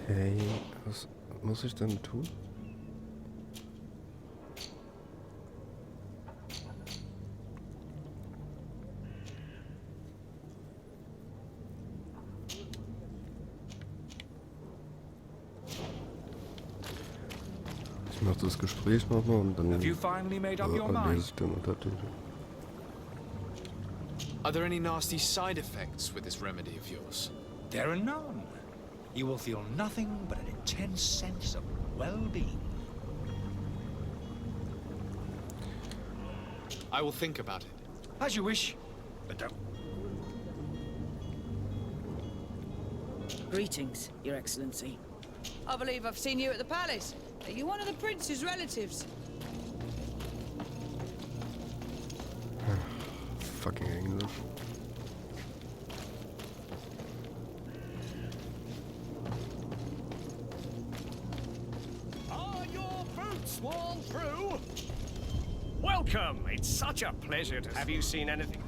Okay, was muss ich denn tun? Ich mache das Gespräch nochmal und dann lese ich den Untertitel. Are there any nasty side effects with this remedy of yours? There are none. You will feel nothing but an intense sense of well-being. I will think about it. As you wish, but don't. Greetings, Your Excellency. I believe I've seen you at the palace. Are you one of the prince's relatives? Fucking Englisch. Are your boots worn through? Welcome! It's such a pleasure to... Have you seen anything?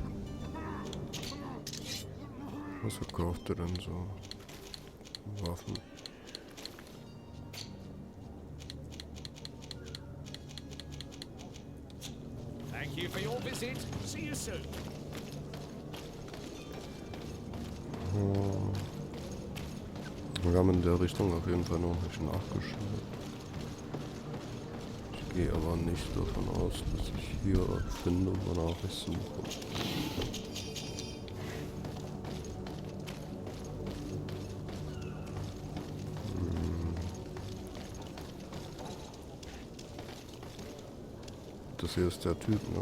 Was verkauft er denn so? Waffen. Thank you for your visit. See you soon. Wir haben in der Richtung auf jeden Fall noch nicht nachgeschaut. Ich gehe aber nicht davon aus, dass ich hier finde, wonach ich suche. Das hier ist der Typ, ne?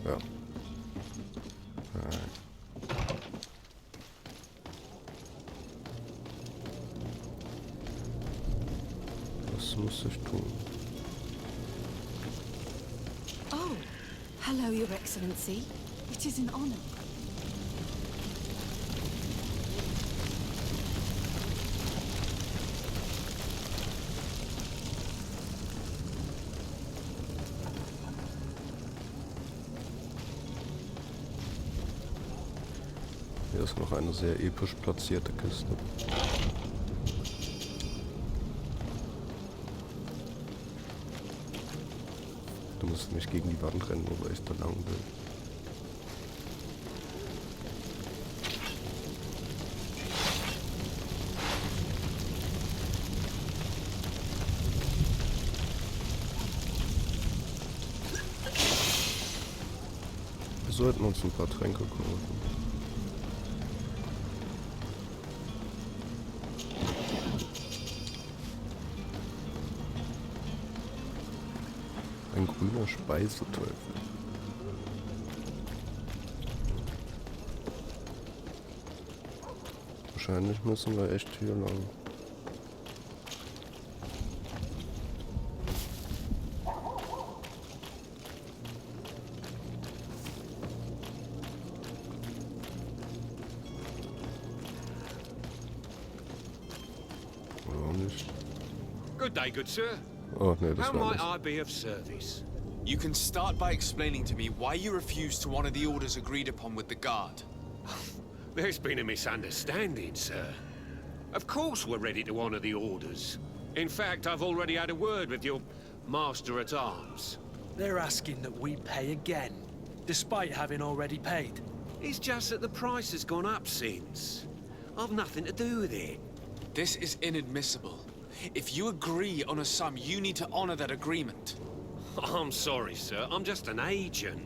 Ja. Nein. Was muss ich tun? Oh, hello, Your Excellency. It is an honor. Hier ist noch eine sehr episch platzierte Kiste. Du musst nicht gegen die Wand rennen, nur weil ich da lang will. Wir sollten uns ein paar Tränke kaufen. Ein grüner Speiseteufel. Wahrscheinlich müssen wir echt hier lang. Oder nicht? Good day, good sir. Oh, nee, das How war might nicht. I be of service? You can start by explaining to me why you refuse to honor the orders agreed upon with the guard. There's been a misunderstanding, sir. Of course we're ready to honor the orders. In fact, I've already had a word with your master-at-arms. They're asking that we pay again, despite having already paid. It's just that the price has gone up since. I've nothing to do with it. This is inadmissible. If you agree on a sum, you need to honor that agreement. I'm sorry, sir. I'm just an agent.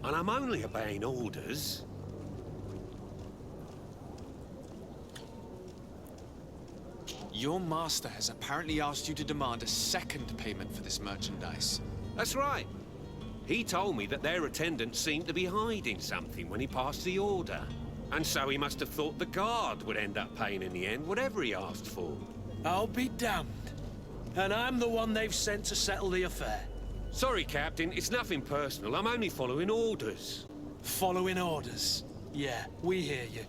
And I'm only obeying orders. Your master has apparently asked you to demand a second payment for this merchandise. That's right. He told me that their attendant seemed to be hiding something when he passed the order. And so he must have thought the guard would end up paying in the end, whatever he asked for. I'll be damned. And I'm the one they've sent to settle the affair. Sorry, Captain, it's nothing personal. I'm only following orders. Following orders. Yeah, we hear you.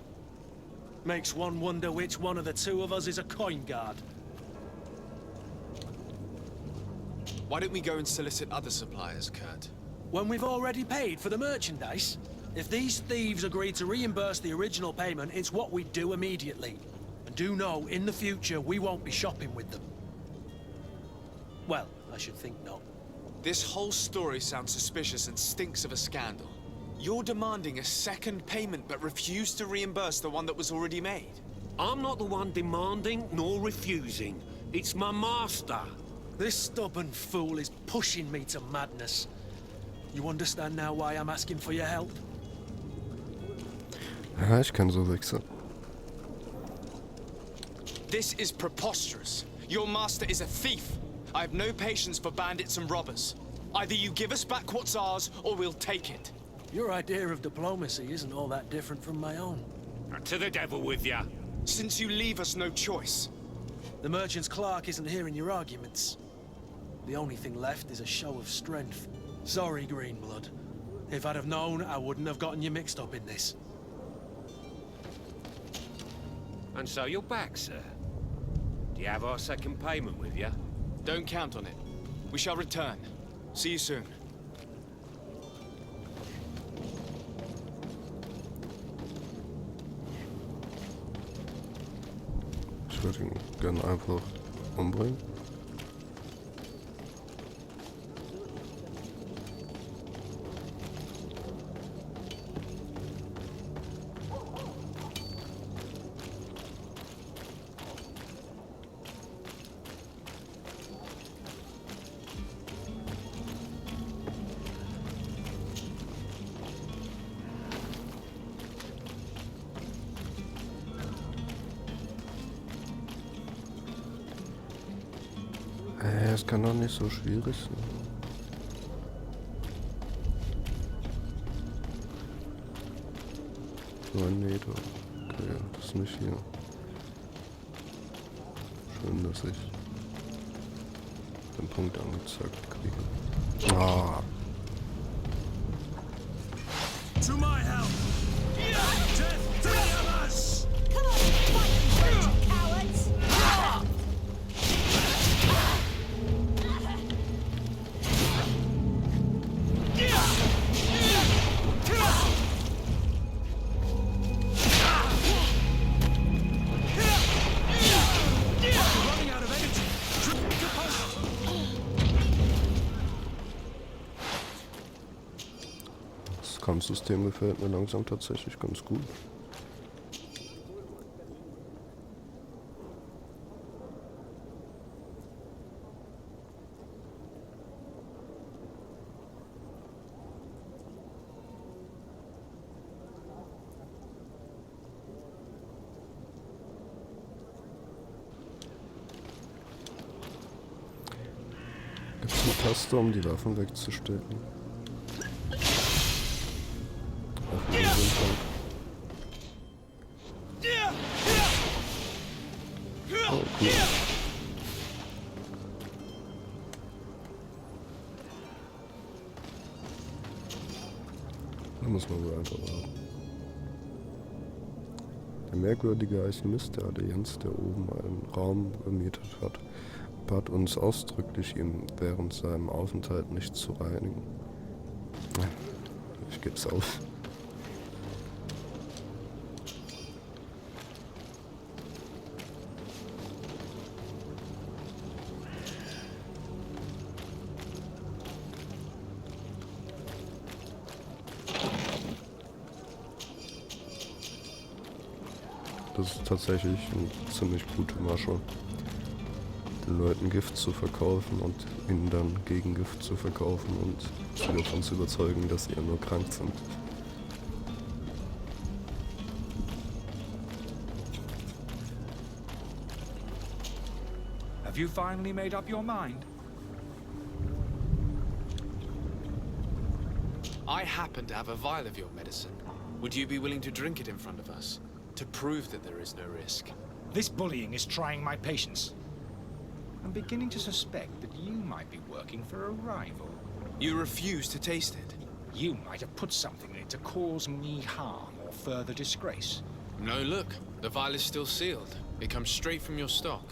Makes one wonder which one of the two of us is a coin guard. Why don't we go and solicit other suppliers, Kurt? When we've already paid for the merchandise? If these thieves agree to reimburse the original payment, it's what we do immediately. And do know in the future we won't be shopping with them. Well, I should think not. This whole story sounds suspicious and stinks of a scandal. You're demanding a second payment but refuse to reimburse the one that was already made. I'm not the one demanding nor refusing. It's my master. This stubborn fool is pushing me to madness. You understand now why I'm asking for your help? Ja, ich kann so wechseln. This is preposterous. Your master is a thief. I have no patience for bandits and robbers. Either you give us back what's ours, or we'll take it. Your idea of diplomacy isn't all that different from my own. To the devil with ya. Since you leave us no choice. The merchant's clerk isn't hearing your arguments. The only thing left is a show of strength. Sorry, Greenblood. If I'd have known, I wouldn't have gotten you mixed up in this. And so you're back, sir. Do you have our second payment with you? Don't count on it. We shall return. See you soon. Ich würde ihn gerne einfach umbringen. Es kann doch nicht so schwierig sein. So ein Meter. Okay, das ist nicht hier. Schön, dass ich den Punkt angezeigt kriege. Ah. To my help! Death to the us! Come on, fight, you cowards! Running out of energy! Das Kampfsystem gefällt mir langsam tatsächlich ganz gut. Gibt es eine Taste, um die Waffen wegzustellen? Auf jeden Fall. Oh, cool. Da muss man wohl einfach warten. Der merkwürdige Alchemist der Allianz, der oben einen Raum gemietet hat, bat uns ausdrücklich, ihn während seinem Aufenthalt nicht zu reinigen. Ich geb's auf. Das ist tatsächlich eine ziemlich gute Masche, den Leuten Gift zu verkaufen und ihnen dann gegen Gift zu verkaufen und sie davon zu überzeugen, dass sie ja nur krank sind. Have you finally made up your mind? I happen to have a vial of your medicine. Would you be willing to drink it in front of us? To prove that there is no risk? This bullying is trying my patience. I'm beginning to suspect that you might be working for a rival. You refuse to taste it? You might have put something in it to cause me harm or further disgrace. No, look. The vial is still sealed. It comes straight from your stock.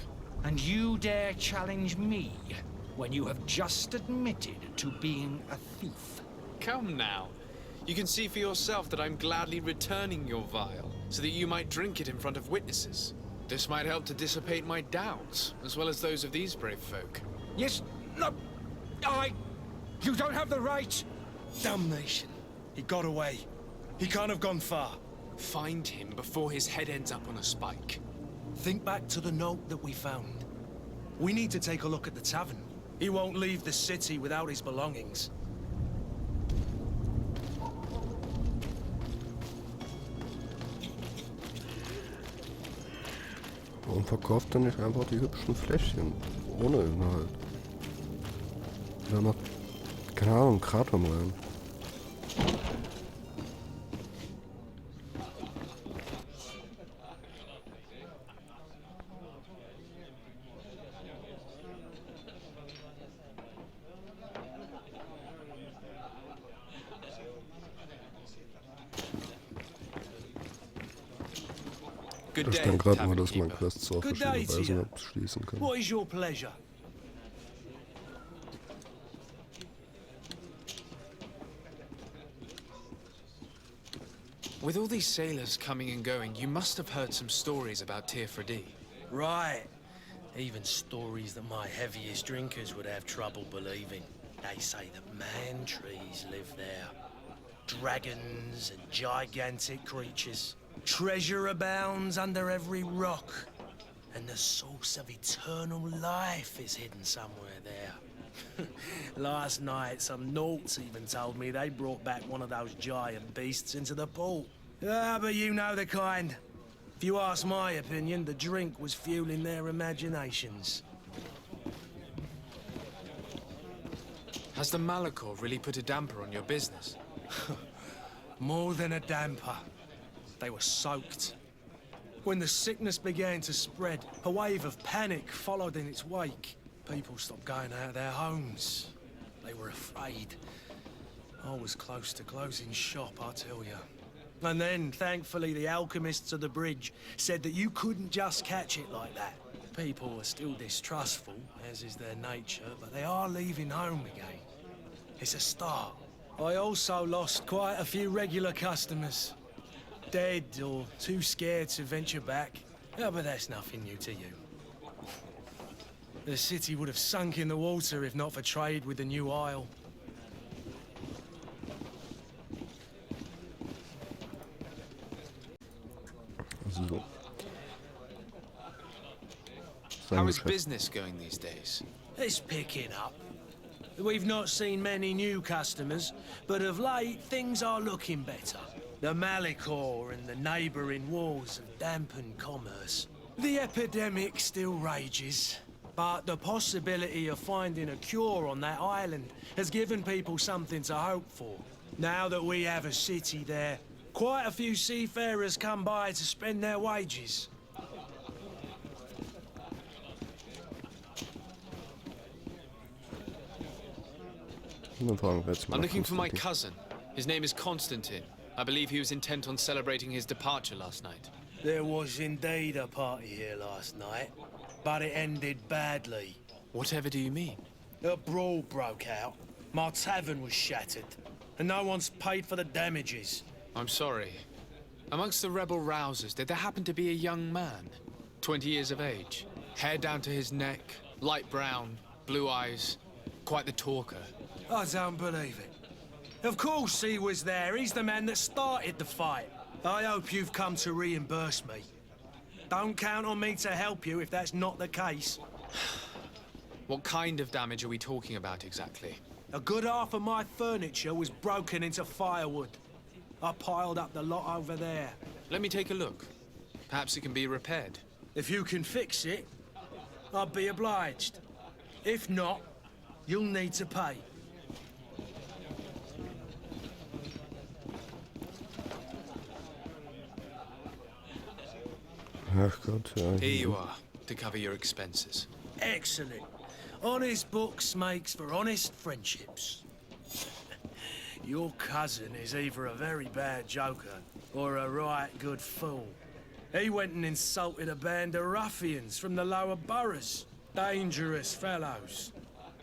And you dare challenge me when you have just admitted to being a thief? Come now. You can see for yourself that I'm gladly returning your vial, so that you might drink it in front of witnesses. This might help to dissipate my doubts, as well as those of these brave folk. Yes, no, you don't have the right. Damnation. He got away. He can't have gone far. Find him before his head ends up on a spike. Think back to the note that we found. We need to take a look at the tavern. He won't leave the city without his belongings. Warum verkauft er nicht einfach die hübschen Fläschchen? Ohne Inhalt. Da noch, keine Ahnung, Kratom rein. Good Da day, stand gerade mal, tavern dass man keeper. Quests auf Good verschiedene day to Weisen you. abschließen kann. What is your pleasure? With all these sailors coming and going, you must have heard some stories about Tirfredi. Right. Even stories that my heaviest drinkers would have trouble believing. They say that man-trees live there. Dragons and gigantic creatures. Treasure abounds under every rock. And the source of eternal life is hidden somewhere there. Last night, some Nauts even told me they brought back one of those giant beasts into the port. Ah, but you know the kind. If you ask my opinion, the drink was fueling their imaginations. Has the Malachor really put a damper on your business? More than a damper. They were soaked. When the sickness began to spread, a wave of panic followed in its wake. People stopped going out of their homes. They were afraid. I was close to closing shop, I tell you. And then, thankfully, the alchemists of the bridge said that you couldn't just catch it like that. People are still distrustful, as is their nature, but they are leaving home again. It's a start. I also lost quite a few regular customers. Dead or too scared to venture back. Oh, but that's nothing new to you. The city would have sunk in the water if not for trade with the new isle. So. How is business going these days? It's picking up. We've not seen many new customers, but of late things are looking better. The Malachor and the neighbouring wars have dampened commerce. The epidemic still rages, but the possibility of finding a cure on that island has given people something to hope for. Now that we have a city there, quite a few seafarers come by to spend their wages. I'm looking for my cousin. His name is Constantine. I believe he was intent on celebrating his departure last night. There was indeed a party here last night, but it ended badly. Whatever do you mean? A brawl broke out. My tavern was shattered, and no one's paid for the damages. I'm sorry. Amongst the rebel rousers, did there happen to be a young man? 20 years of age. Hair down to his neck, light brown, blue eyes. Quite the talker. I don't believe it. Of course he was there. He's the man that started the fight. I hope you've come to reimburse me. Don't count on me to help you if that's not the case. What kind of damage are we talking about exactly? A good half of my furniture was broken into firewood. I piled up the lot over there. Let me take a look. Perhaps it can be repaired. If you can fix it, I'll be obliged. If not, you'll need to pay. Ach Gott, ja. Here you are, to cover your expenses. Excellent. Honest books makes for honest friendships. Your cousin is either a very bad joker or a right good fool. He went and insulted a band of ruffians from the lower boroughs. Dangerous fellows.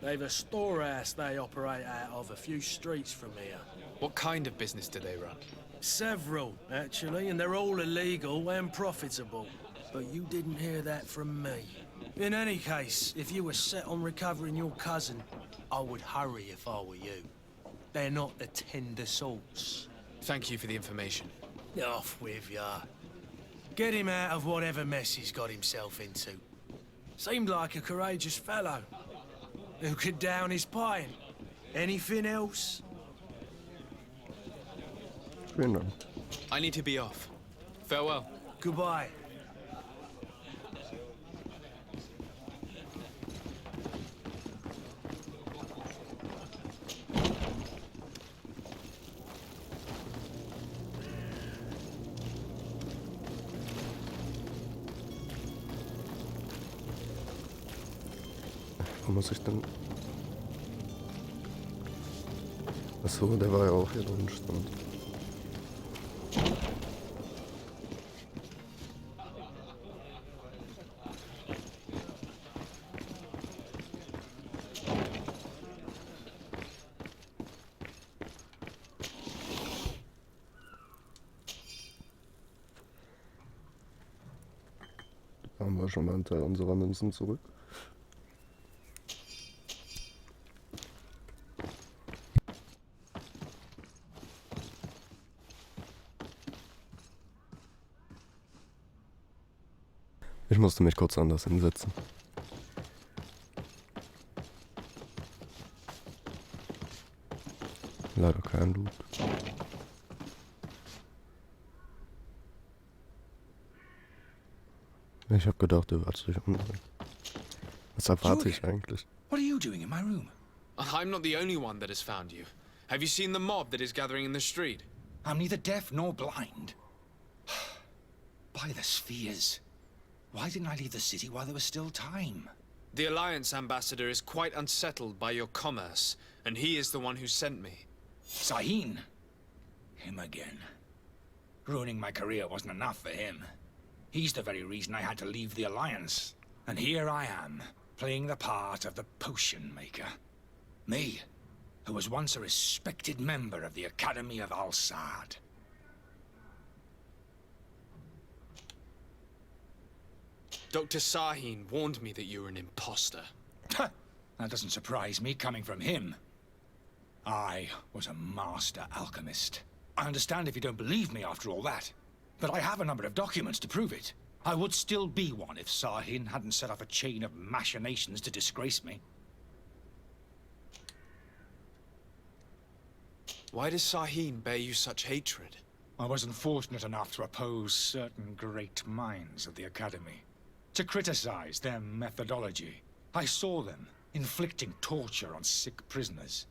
They've a storehouse they operate out of a few streets from here. What kind of business do they run? Several, actually, and they're all illegal and profitable. but you didn't hear that from me. In any case, if you were set on recovering your cousin, I would hurry if I were you. They're not the tender sorts. Thank you for the information. Off with ya. Get him out of whatever mess he's got himself into. Seemed like a courageous fellow. Who could down his pint? Anything else? Vielen Dank. I need to be off. Farewell. Goodbye. Wo muss ich denn? Achso, der war ja auch hier drin, stimmt. Da haben wir schon mal einen Teil unserer Münzen zurück. Ich musste mich kurz anders hinsetzen. Leider kein Loot. Ich hab gedacht, du würdest dich umdrehen. Was erwarte ich eigentlich? What are you doing in my room? I'm not the only one that has found you. Have you seen the mob that is gathering in the street? I'm neither deaf nor blind. By the spheres. Why didn't I leave the city while there was still time? The Alliance ambassador is quite unsettled by your commerce, and he is the one who sent me. Sahin. Him again. Ruining my career wasn't enough for him. He's the very reason I had to leave the Alliance. And here I am, playing the part of the potion maker. Me, who was once a respected member of the Academy of Al-Sad. Dr. Sahin warned me that you were an imposter. That doesn't surprise me, coming from him. I was a master alchemist. I understand if you don't believe me after all that, but I have a number of documents to prove it. I would still be one if Sahin hadn't set off a chain of machinations to disgrace me. Why does Sahin bear you such hatred? I wasn't fortunate enough to oppose certain great minds of the Academy, to criticize their methodology. I saw them inflicting torture on sick prisoners,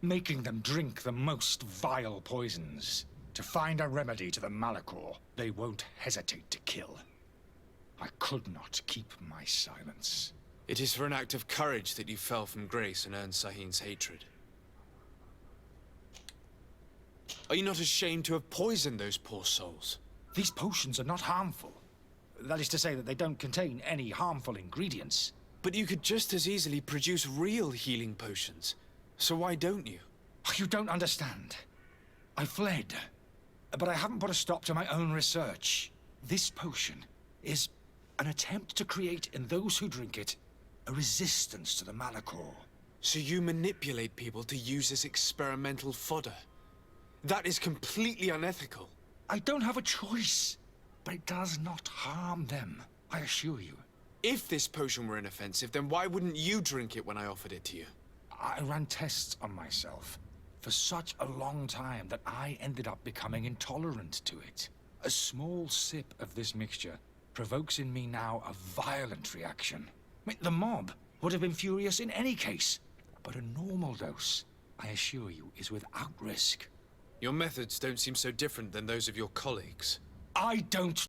making them drink the most vile poisons. To find a remedy to the Malachor, they won't hesitate to kill. I could not keep my silence. It is for an act of courage that you fell from grace and earned Sahin's hatred. Are you not ashamed to have poisoned those poor souls? These potions are not harmful. That is to say that they don't contain any harmful ingredients. But you could just as easily produce real healing potions. So why don't you? You don't understand. I fled, but I haven't put a stop to my own research. This potion is an attempt to create in those who drink it a resistance to the Malachor. So you manipulate people to use as experimental fodder. That is completely unethical. I don't have a choice, but it does not harm them, I assure you. If this potion were inoffensive, then why wouldn't you drink it when I offered it to you? I ran tests on myself for such a long time that I ended up becoming intolerant to it. A small sip of this mixture provokes in me now a violent reaction. I mean, the mob would have been furious in any case, but a normal dose, I assure you, is without risk. Your methods don't seem so different than those of your colleagues. I don't